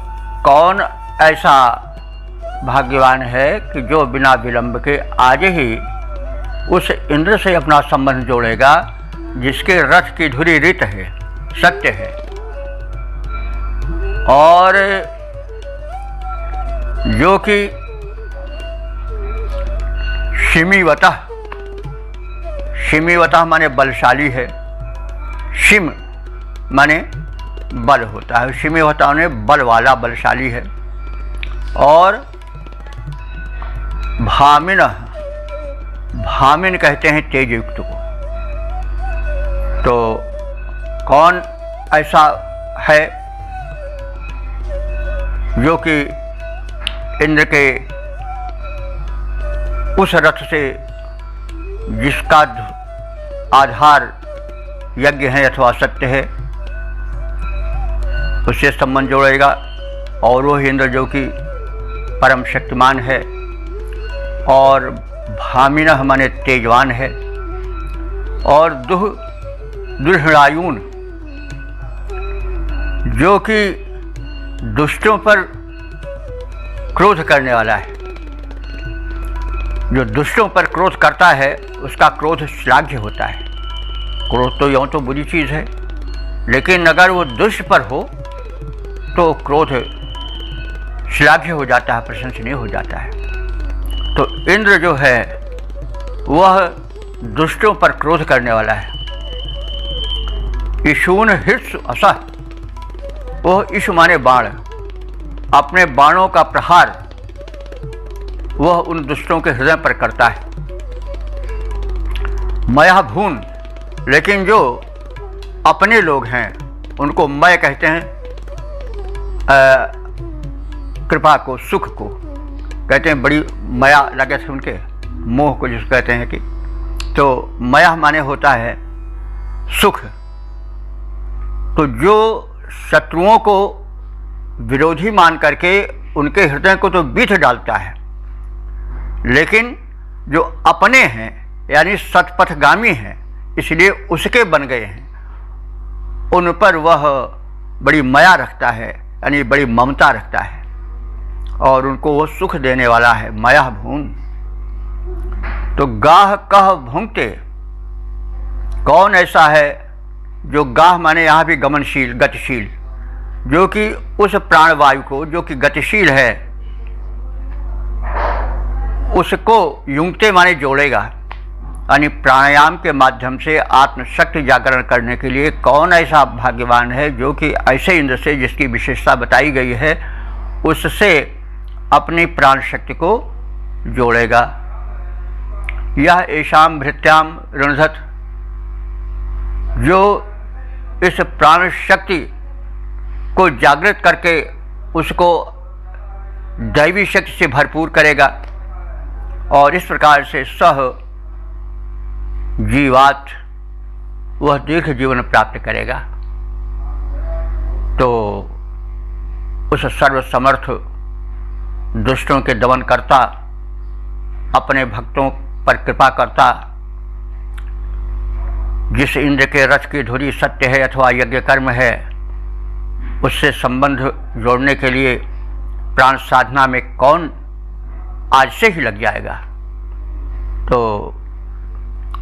कौन ऐसा भाग्यवान है कि जो बिना विलंब के आज ही उस इंद्र से अपना संबंध जोड़ेगा, जिसके रथ की धुरी ऋत है, सत्य है, और जो कि शिमीवतः माने बलशाली है, शिम माने बल होता है, शिमीवतः ने बल वाला, बलशाली है, और भामिन कहते हैं तेज युक्त को। तो कौन ऐसा है जो कि इंद्र के उस रथ से, जिसका आधार यज्ञ है अथवा सत्य है, उससे संबंध जोड़ेगा, और वो इंद्र जो कि परम शक्तिमान है, और भामिनः माने तेजवान है, और दुर्हृणायुन जो कि दुष्टों पर क्रोध करने वाला है। जो दुष्टों पर क्रोध करता है उसका क्रोध श्लाघ्य होता है। क्रोध तो यूँ तो बुरी चीज़ है, लेकिन अगर वो दुष्ट पर हो तो क्रोध श्लाघ्य हो जाता है, प्रशंसनीय हो जाता है। तो इंद्र जो है वह दुष्टों पर क्रोध करने वाला है। ईशून हृत्सु असह, वह ईशु माने बाण, अपने बाणों का प्रहार वह उन दुष्टों के हृदय पर करता है। मया भून, लेकिन जो अपने लोग हैं उनको मय कहते हैं, कृपा को, सुख को कहते हैं, बड़ी मया लगे थे उनके, मोह को जिसको कहते हैं कि, तो मया माने होता है सुख। तो जो शत्रुओं को विरोधी मान करके उनके हृदय को तो बीठ डालता है, लेकिन जो अपने हैं यानी सतपथगामी हैं, इसलिए उसके बन गए हैं, उन पर वह बड़ी माया रखता है, यानी बड़ी ममता रखता है, और उनको वो सुख देने वाला है। माया भून। तो गाह कह भूंगते, कौन ऐसा है जो गाह माने यहाँ भी गमनशील, गतिशील, जो कि उस प्राणवायु को जो कि गतिशील है उसको युंगते माने जोड़ेगा, यानी प्राणायाम के माध्यम से आत्मशक्ति जागरण करने के लिए कौन ऐसा भाग्यवान है जो कि ऐसे इंद्र से, जिसकी विशेषता बताई गई है, उससे अपनी प्राण शक्ति को जोड़ेगा। यह ऐशाम भृत्याम ऋणधत, जो इस प्राण शक्ति को जागृत करके उसको दैवी शक्ति से भरपूर करेगा, और इस प्रकार से सह जीवात वह दीर्घ जीवन प्राप्त करेगा। तो उस सर्वसमर्थ दुष्टों के दमन करता, अपने भक्तों पर कृपा करता, जिस इंद्र के रथ की धुरी सत्य है अथवा यज्ञ कर्म है, उससे संबंध जोड़ने के लिए प्राण साधना में कौन आज से ही लग जाएगा। तो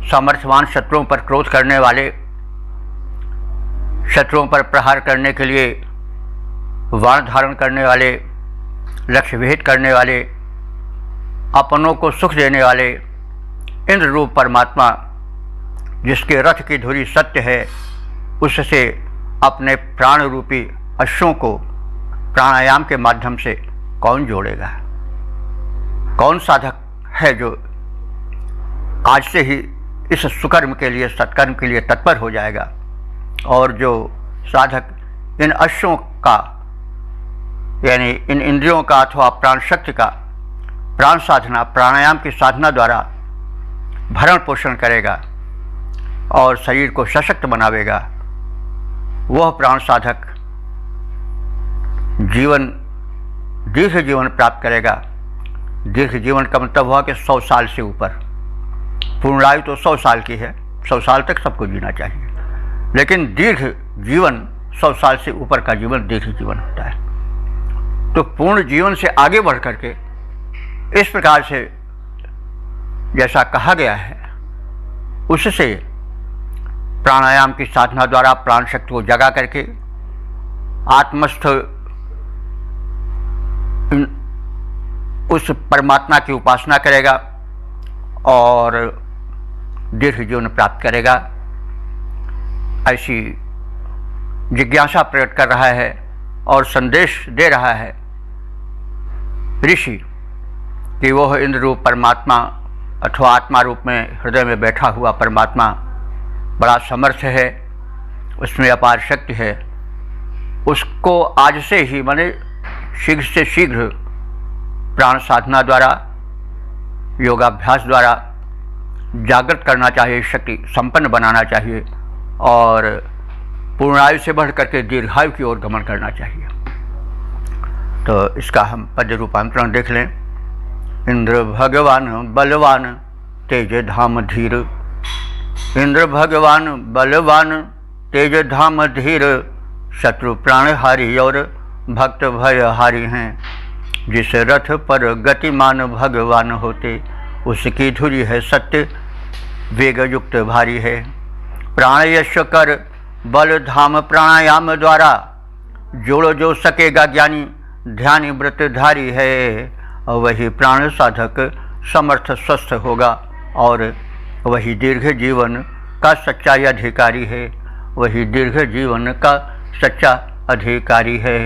सामर्थ्यवान शत्रुओं पर क्रोध करने वाले, शत्रुओं पर प्रहार करने के लिए वाण धारण करने वाले, लक्ष्य विहित करने वाले, अपनों को सुख देने वाले इंद्र रूप परमात्मा, जिसके रथ की धुरी सत्य है, उससे अपने प्राण रूपी अश्वों को प्राणायाम के माध्यम से कौन जोड़ेगा। कौन साधक है जो आज से ही इस सुकर्म के लिए, सत्कर्म के लिए तत्पर हो जाएगा। और जो साधक इन अश्वों का, यानी इन इंद्रियों का अथवा प्राण शक्ति का प्राण साधना, प्राणायाम की साधना द्वारा भरण पोषण करेगा और शरीर को सशक्त बनावेगा, वह प्राण साधक दीर्घ जीवन प्राप्त करेगा। दीर्घ जीवन का मतलब हुआ कि 100 साल से ऊपर। पूर्णायु तो 100 साल की है, 100 साल तक सबको जीना चाहिए, लेकिन दीर्घ जीवन 100 साल से ऊपर का जीवन दीर्घ जीवन होता है। तो पूर्ण जीवन से आगे बढ़ करके इस प्रकार से जैसा कहा गया है, उससे प्राणायाम की साधना द्वारा प्राण शक्ति को जगा करके आत्मस्थ उस परमात्मा की उपासना करेगा और दीर्घ जीवन प्राप्त करेगा। ऐसी जिज्ञासा प्रकट कर रहा है और संदेश दे रहा है ऋषि कि वह इंद्र रूप परमात्मा अथवा आत्मा रूप में हृदय में बैठा हुआ परमात्मा बड़ा समर्थ है, उसमें अपार शक्ति है। उसको आज से ही, माने शीघ्र से शीघ्र प्राण साधना द्वारा, योगाभ्यास द्वारा जागृत करना चाहिए, शक्ति संपन्न बनाना चाहिए और पूर्णायु से बढ़ करके दीर्घायु की ओर गमन करना चाहिए। तो इसका हम पद्य रूपांतरण देख लें। इंद्र भगवान बलवान तेज धाम धीर, इंद्र भगवान बलवान तेज धाम धीर, शत्रु प्राणहारी और भक्त भयहारी हैं। जिस रथ पर गतिमान भगवान होते, उसकी धुरी है सत्य वेग युक्त भारी है। प्राण यश कर बल धाम प्राणायाम द्वारा, जोड़ जो सकेगा ज्ञानी ध्यानी व्रतधारी है। वही प्राण साधक समर्थ स्वस्थ होगा और वही दीर्घ जीवन का सच्चा अधिकारी है, वही दीर्घ जीवन का सच्चा अधिकारी है।